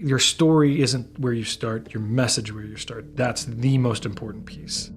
your story isn't where you start, your message where you start. That's the most important piece.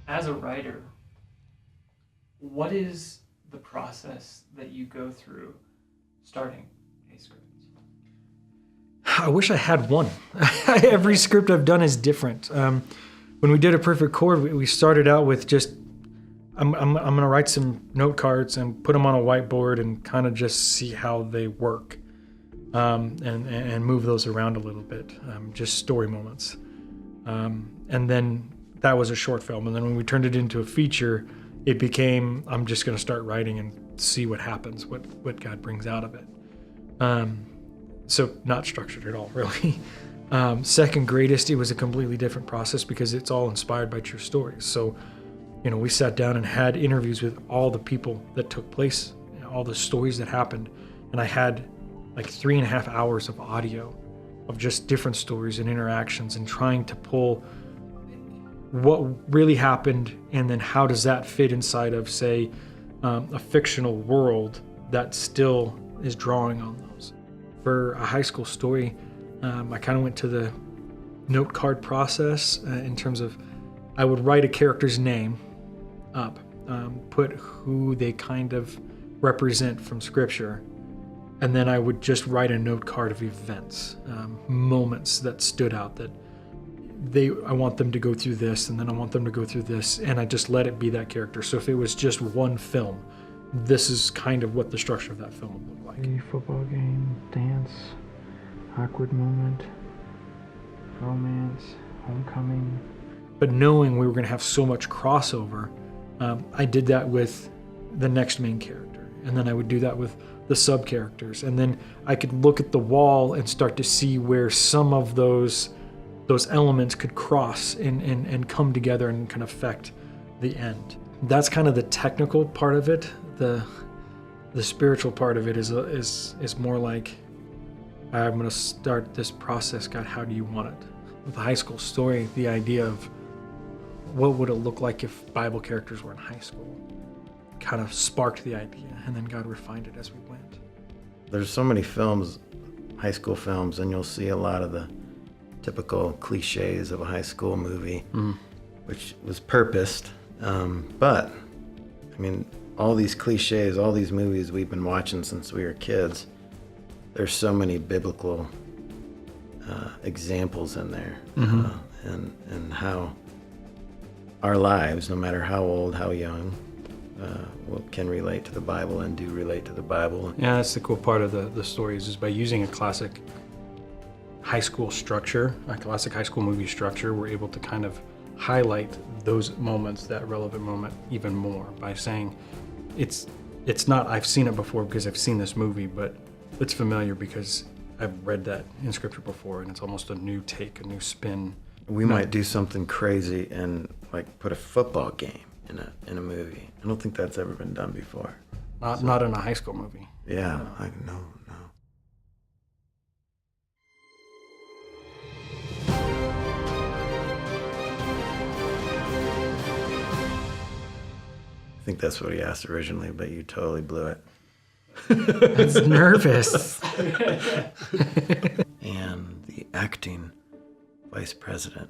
As a writer, what is the process that you go through starting a script? I wish I had one. Every script I've done is different. When we did A Perfect Chord, we started out with just, I'm going to write some note cards and put them on a whiteboard and kind of just see how they work, and move those around a little bit, just story moments. And then that was a short film. And then when we turned it into a feature, it became, I'm just going to start writing and see what happens, what God brings out of it. So not structured at all, really. Second Greatest, it was a completely different process because it's all inspired by true stories. So, we sat down and had interviews with all the people that took place, all the stories that happened. And I had like 3.5 hours of audio of just different stories and interactions and trying to pull what really happened, and then how does that fit inside of, say, a fictional world that still is drawing on those. For a high school story, I kind of went to the note card process in terms of I would write a character's name up, put who they kind of represent from scripture, and then I would just write a note card of events, moments that stood out that I want them to go through this, and then I want them to go through this, and I just let it be that character. So if it was just one film, this is kind of what the structure of that film would look like. A football game, dance, awkward moment, romance, homecoming. But knowing we were going to have so much crossover, I did that with the next main character, and then I would do that with the sub characters, and then I could look at the wall and start to see where some of those elements could cross and come together and can affect the end. That's kind of the technical part of it. The spiritual part of it is more like, I'm going to start this process. God, how do you want it? With the high school story, the idea of what would it look like if Bible characters were in high school kind of sparked the idea, and then God refined it as we went. There's so many films, high school films, and you'll see a lot of the typical cliches of a high school movie, which was purposed. But, I mean, all these cliches, all these movies we've been watching since we were kids, there's so many biblical examples in there, and how our lives, no matter how old, how young, can relate to the Bible and do relate to the Bible. Yeah, that's the cool part of the stories, is by using a classic high school structure, a classic high school movie structure, we're able to kind of highlight those moments, that relevant moment, even more by saying it's not I've seen it before because I've seen this movie, but it's familiar because I've read that in scripture before, and it's almost a new take, a new spin. We might do something crazy and like put a football game in a movie. I don't think that's ever been done before. Not in a high school movie. Yeah, no. I think that's what he asked originally, but you totally blew it. That's nervous. And the acting vice president.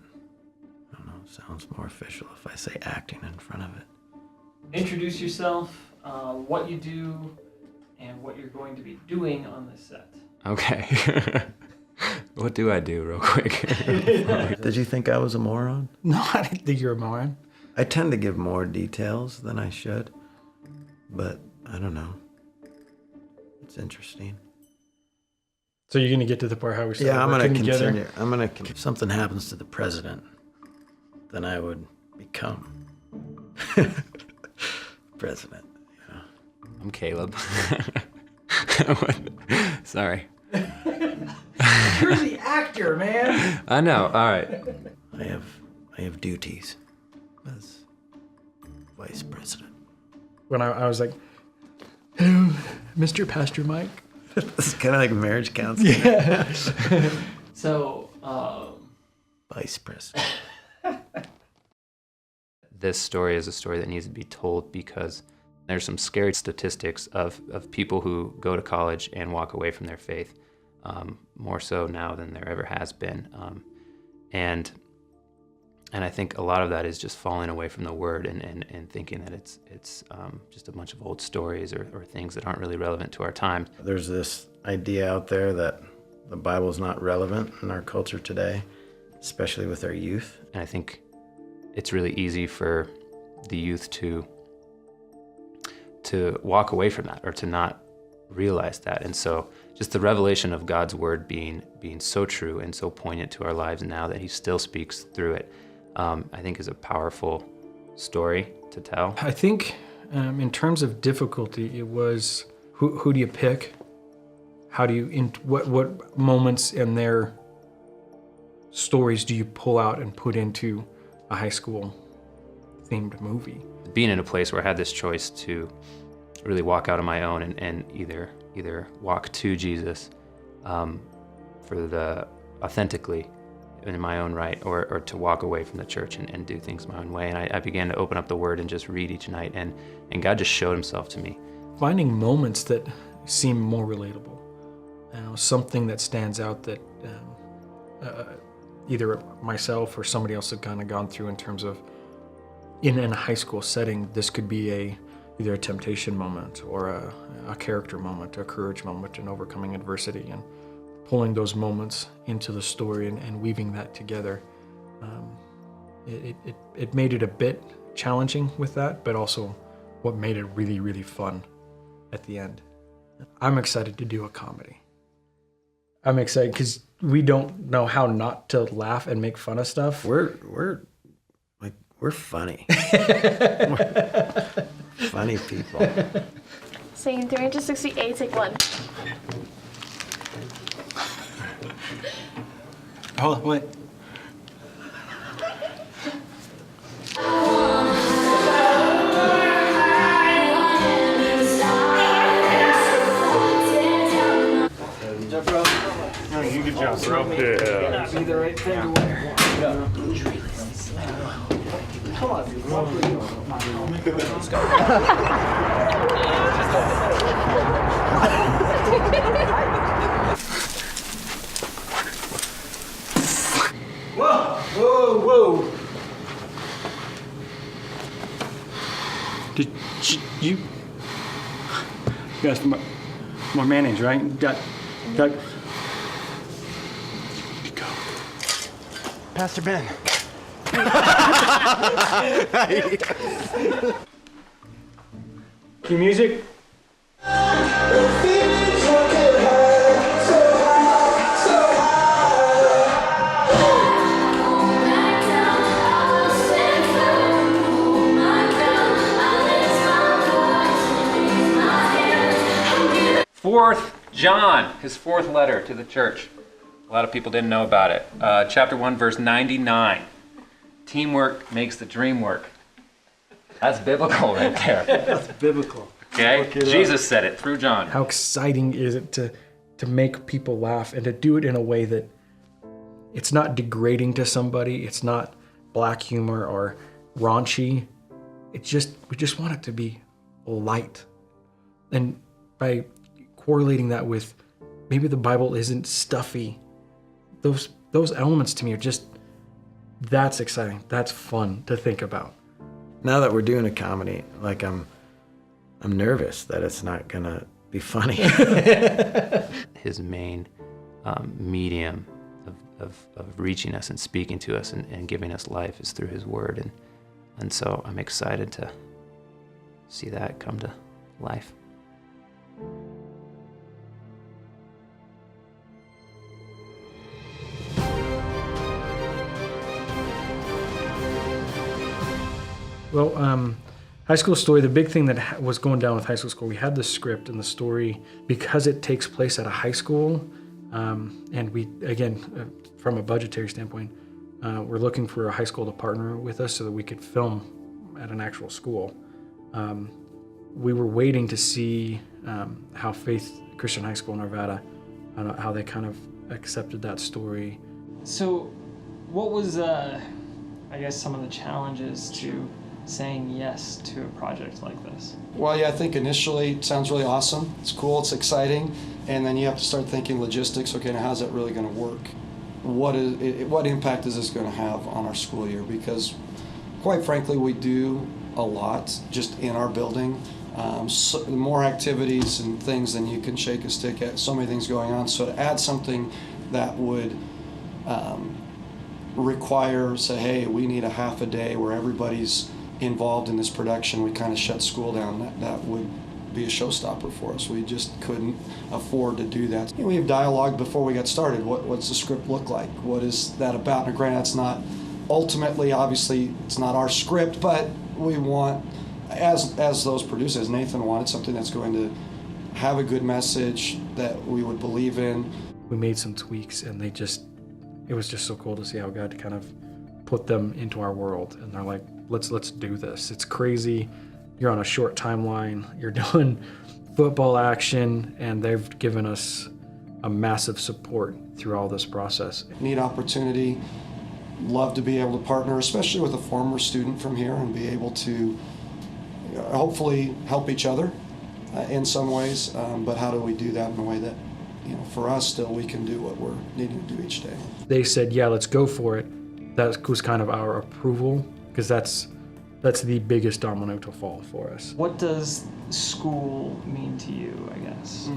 I don't know, sounds more official if I say acting in front of it. Introduce yourself, what you do, and what you're going to be doing on this set. Okay. What do I do real quick? Did you think I was a moron? No, I didn't think you're a moron. I tend to give more details than I should, but I don't know. It's interesting. So you're gonna get to the part how we started Yeah, I'm gonna working together? continue. If something happens to the president, then I would become president. Yeah. I'm Caleb. Sorry. You're the actor, man. I know. All right. I have duties as vice president. When I was like, hello, Mr. Pastor Mike. It's kind of like marriage counseling. Yeah. So, Vice president. This story is a story that needs to be told because there's some scary statistics of people who go to college and walk away from their faith, more so now than there ever has been. And I think a lot of that is just falling away from the word and thinking that it's just a bunch of old stories or things that aren't really relevant to our time. There's this idea out there that the Bible is not relevant in our culture today, especially with our youth. And I think it's really easy for the youth to walk away from that or to not realize that. And so just the revelation of God's word being so true and so poignant to our lives now that he still speaks through it, I think is a powerful story to tell. I think in terms of difficulty, it was who do you pick? How do you, what moments in their stories do you pull out and put into a high school themed movie? Being in a place where I had this choice to really walk out on my own and either walk to Jesus authentically in my own right, or to walk away from the church and do things my own way. And I began to open up the word and just read each night, and God just showed himself to me. Finding moments that seem more relatable, something that stands out that either myself or somebody else had kind of gone through in terms of in a high school setting, this could be either a temptation moment or a character moment, a courage moment, and overcoming adversity, and pulling those moments into the story and weaving that together. It made it a bit challenging with that, but also what made it really, really fun at the end. I'm excited to do a comedy. I'm excited because we don't know how not to laugh and make fun of stuff. We're funny. We're funny people. Scene 368, take one. Hold on, wait. be the right thing to wear. Come on, Whoa! Did you guys more mayonnaise, right? Got. Go. Pastor Ben. Cue music. his fourth letter to the church. A lot of people didn't know about it. Chapter 1, verse 99. Teamwork makes the dream work. That's biblical right there. That's biblical. Okay? Jesus said it through John. How exciting is it to make people laugh and to do it in a way that it's not degrading to somebody, it's not black humor or raunchy. We just want it to be light. And by correlating that with maybe the Bible isn't stuffy, those elements to me are just, that's exciting. That's fun to think about. Now that we're doing a comedy, like I'm nervous that it's not gonna be funny. His main medium of reaching us and speaking to us and giving us life is through his word. And so I'm excited to see that come to life. Well, high school story, the big thing that was going down with high school, we had the script and the story because it takes place at a high school. And we, again, from a budgetary standpoint, we're looking for a high school to partner with us so that we could film at an actual school. We were waiting to see how Faith Christian High School in Arvada, how they kind of accepted that story. So, what was, I guess, some of the challenges to saying yes to a project like this? Well, yeah, I think initially it sounds really awesome. It's cool, it's exciting, and then you have to start thinking logistics. Okay, now how's that really going to work? What impact is this going to have on our school year? Because, quite frankly, we do a lot just in our building. So more activities and things than you can shake a stick at. So many things going on. So to add something that would require, say, hey, we need a half a day where everybody's involved in this production, we kind of shut school down. That would be a showstopper for us. We just couldn't afford to do that. You know, we have dialogue before we got started. What's the script look like? What is that about? And granted, that's not ultimately, obviously, it's not our script, but we want, as those producers, Nathan wanted something that's going to have a good message that we would believe in. We made some tweaks, and it was just so cool to see how God kind of put them into our world. And they're like, let's do this. It's crazy. You're on a short timeline. You're doing football action, and they've given us a massive support through all this process. Neat opportunity. Love to be able to partner, especially with a former student from here, and be able to hopefully help each other in some ways. But how do we do that in a way that, for us still, we can do what we're needing to do each day? They said, yeah, let's go for it. That was kind of our approval, because that's the biggest domino to fall for us. What does school mean to you, I guess?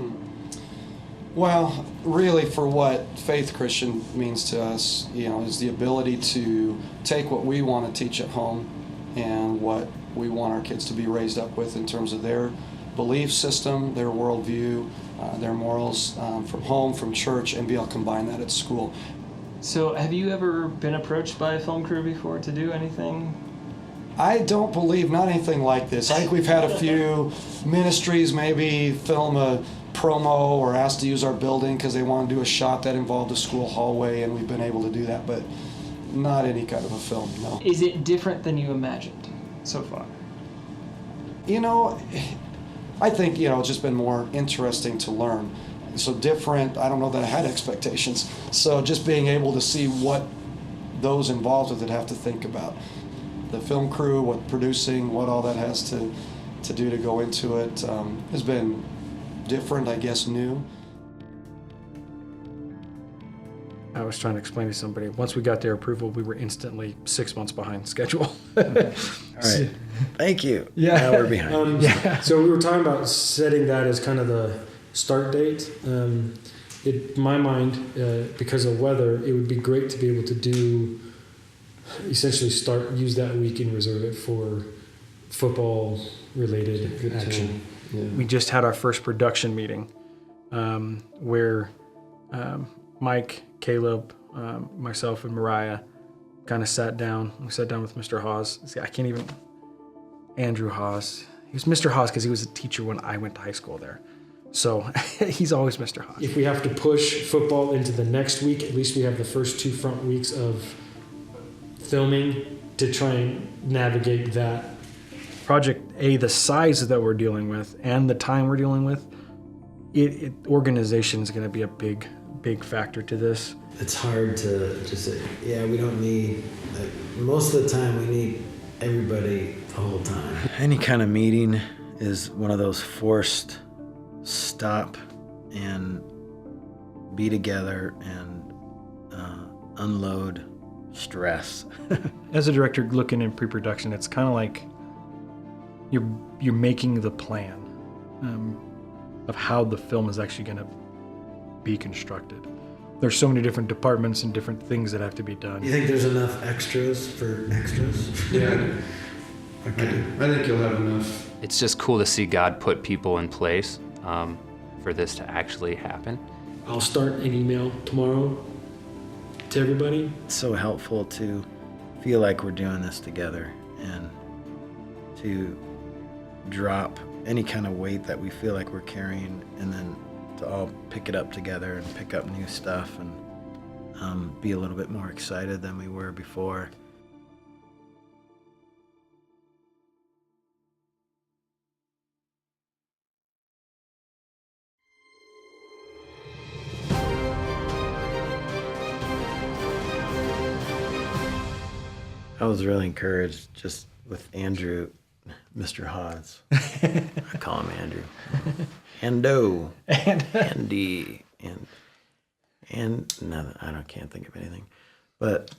Well, really, for what Faith Christian means to us, is the ability to take what we want to teach at home and what we want our kids to be raised up with in terms of their belief system, their worldview, their morals from home, from church, and be able to combine that at school. So, have you ever been approached by a film crew before to do anything? I don't believe, not anything like this. I think we've had a few ministries maybe film a promo or asked to use our building because they want to do a shot that involved a school hallway, and we've been able to do that, but not any kind of a film, no. Is it different than you imagined so far? I think, it's just been more interesting to learn. So different, I don't know that I had expectations. So just being able to see what those involved with it have to think about. The film crew, what producing, what all that has to do to go into it has been different, I guess, new. I was trying to explain to somebody, once we got their approval, we were instantly 6 months behind schedule. All right. Thank you. Yeah. Now we're behind. So we were talking about setting that as kind of the start date. In my mind, because of weather, it would be great to be able to do, essentially use that week and reserve it for football related action. Yeah. We just had our first production meeting where Mike, Caleb, myself, and Mariah kind of sat down. We sat down with Mr. Hawes. See, Andrew Hawes. He was Mr. Hawes because he was a teacher when I went to high school there. So he's always Mr. Hot. If we have to push football into the next week, at least we have the first 2 front weeks of filming to try and navigate that. Project A, the size that we're dealing with and the time we're dealing with, organization is going to be a big factor to this. It's hard to just say, yeah, we don't need, most of the time we need everybody the whole time. Any kind of meeting is one of those forced stop and be together and unload stress. As a director looking in pre-production, it's kind of like you're making the plan of how the film is actually going to be constructed. There's so many different departments and different things that have to be done. You think there's enough extras for extras? Yeah. Okay. I think you'll have enough. It's just cool to see God put people in place for this to actually happen. I'll start an email tomorrow to everybody. It's so helpful to feel like we're doing this together and to drop any kind of weight that we feel like we're carrying, and then to all pick it up together and pick up new stuff and be a little bit more excited than we were before. I was really encouraged just with Andrew, Mr. Hodds. I call him Andrew. Ando. Andy. And no, can't think of anything. But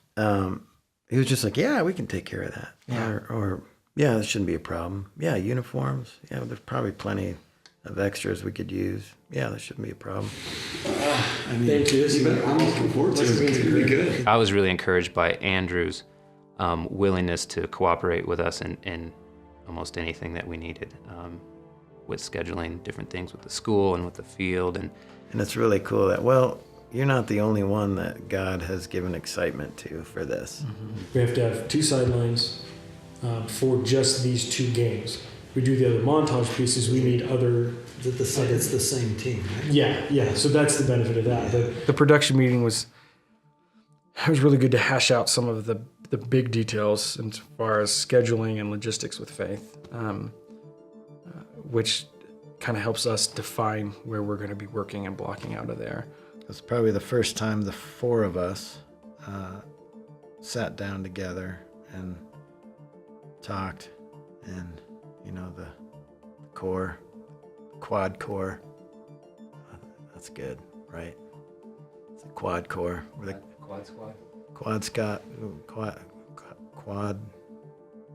he was just like, yeah, we can take care of that. Yeah. Or yeah, that shouldn't be a problem. Yeah, uniforms. Yeah, there's probably plenty of extras we could use. Yeah, that shouldn't be a problem. I mean, thank you. I'm looking forward to it. It's going to be good. I was really encouraged by Andrew's willingness to cooperate with us in almost anything that we needed, with scheduling different things with the school and with the field. And it's really cool that, well, you're not the only one that God has given excitement to for this. Mm-hmm. We have to have 2 sidelines for just these 2 games. We do the other montage pieces, we need other... It's the same team, right? Yeah, so that's the benefit of that. But the production meeting was really good to hash out some of the big details as far as scheduling and logistics with Faith, which kind of helps us define where we're going to be working and blocking out of there. It's probably the first time the 4 of us sat down together and talked, and the quad core. That's good, right? It's a quad core. Quad squad. Quad.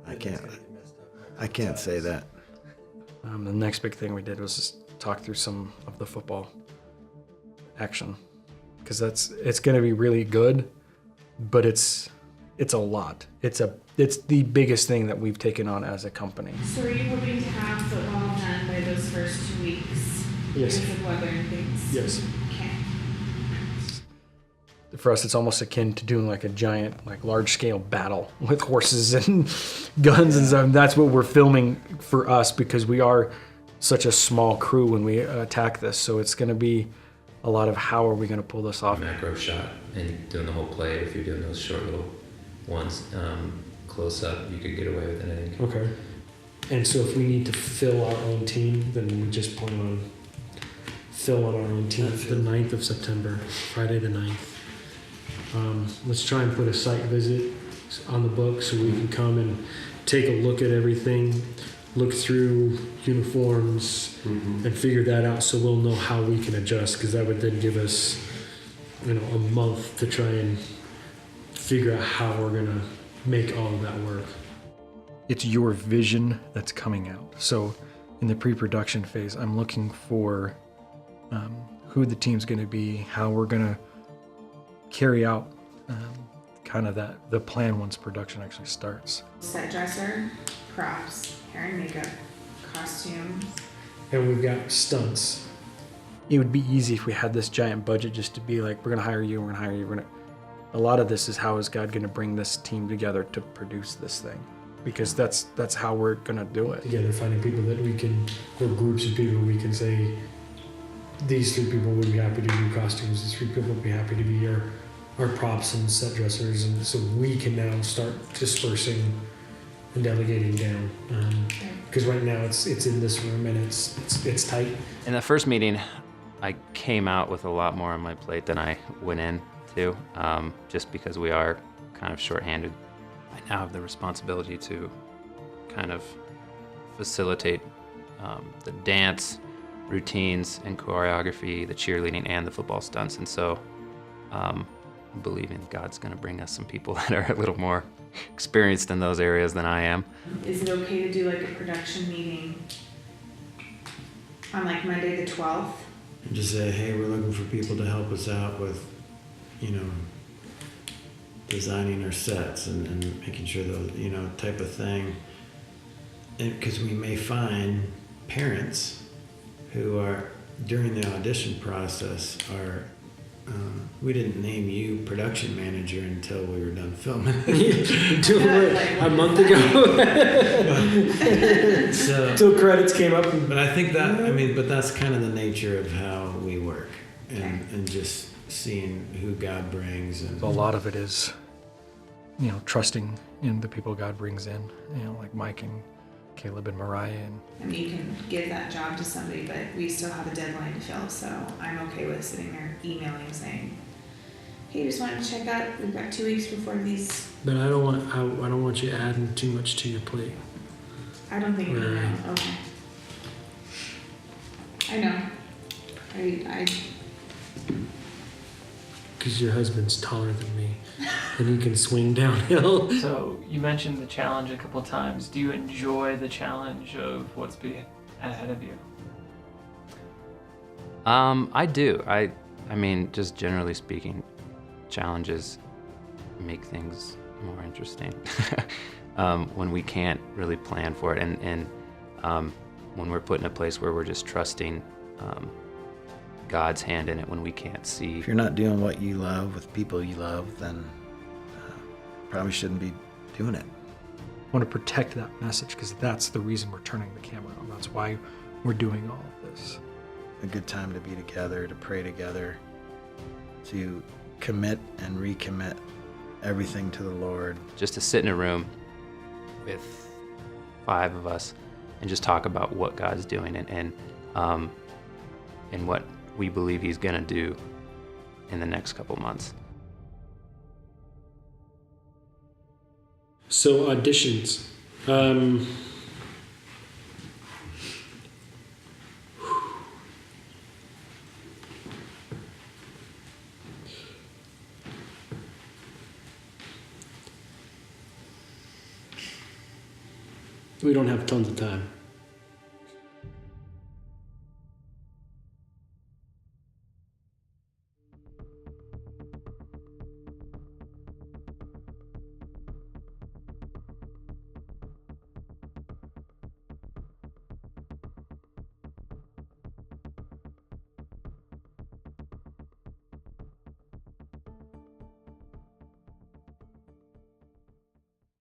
I can't say that. The next big thing we did was just talk through some of the football action, because it's going to be really good, but it's a lot. It's the biggest thing that we've taken on as a company. So are you hoping to have football done by those first 2 weeks? Yes. Because of weather and things? yes. Okay. For us, it's almost akin to doing like a giant, large-scale battle with horses and guns and stuff. And that's what we're filming for us, because we are such a small crew when we attack this. So it's going to be a lot of how are we going to pull this off. Macro shot and doing the whole play. If you're doing those short little ones, close up, you could get away with it, I think. Okay. And so if we need to fill our own team, then we just plan on fill on our own team. The 9th of September, Friday the 9th. Let's try and put a site visit on the book so we can come and take a look at everything, look through uniforms, and figure that out, so we'll know how we can adjust, because that would then give us, a month to try and figure out how we're gonna make all of that work. It's your vision that's coming out. So in the pre-production phase, I'm looking for who the team's going to be, how we're going to carry out kind of the plan once production actually starts. Set dresser, props, hair and makeup, costumes. And we've got stunts. It would be easy if we had this giant budget just to be like, we're going to hire you, we're going to hire you. A lot of this is how is God going to bring this team together to produce this thing? Because that's how we're going to do it. Together, finding people that we can, or groups of people we can say, these 3 people would be happy to do costumes. These 3 people would be happy to be our props and set dressers, and so we can now start dispersing and delegating down. Because right now it's in this room and it's tight. In the first meeting, I came out with a lot more on my plate than I went in to, just because we are kind of shorthanded. I now have the responsibility to kind of facilitate the dance routines and choreography, the cheerleading, and the football stunts. And so I'm believing God's going to bring us some people that are a little more experienced in those areas than I am. Is it okay to do like a production meeting on like Monday the 12th? And just say, hey, we're looking for people to help us out with, designing our sets and making sure those, type of thing. And because we may find parents who are, during the audition process, we didn't name you production manager until we were done filming. A month ago. So, Until credits came up. but I think that, but that's kind of the nature of how we work, and just seeing who God brings. And A lot of it is, trusting in the people God brings in, like Mike and Caleb and Mariah. And You can give that job to somebody, but we still have a deadline to fill, so I'm okay with sitting there emailing saying, hey, just wanted to check out, we've got 2 weeks before these. But I don't want you adding too much to your plate. I don't think an email, okay. I know. I Because your husband's taller than me, and he can swing downhill. So you mentioned the challenge a couple of times. Do you enjoy the challenge of what's ahead of you? I do. I mean, just generally speaking, challenges make things more interesting when we can't really plan for it, and when we're put in a place where we're just trusting God's hand in it when we can't see. if you're not doing what you love with people you love, then probably shouldn't be doing it. I want to protect that message because that's the reason we're turning the camera on. That's why we're doing all of this. A good time to be together, to pray together, to commit and recommit everything to the Lord. Just to sit in a room with 5 of us and just talk about what God's doing and what we believe He's gonna do in the next couple months. So auditions. We don't have tons of time.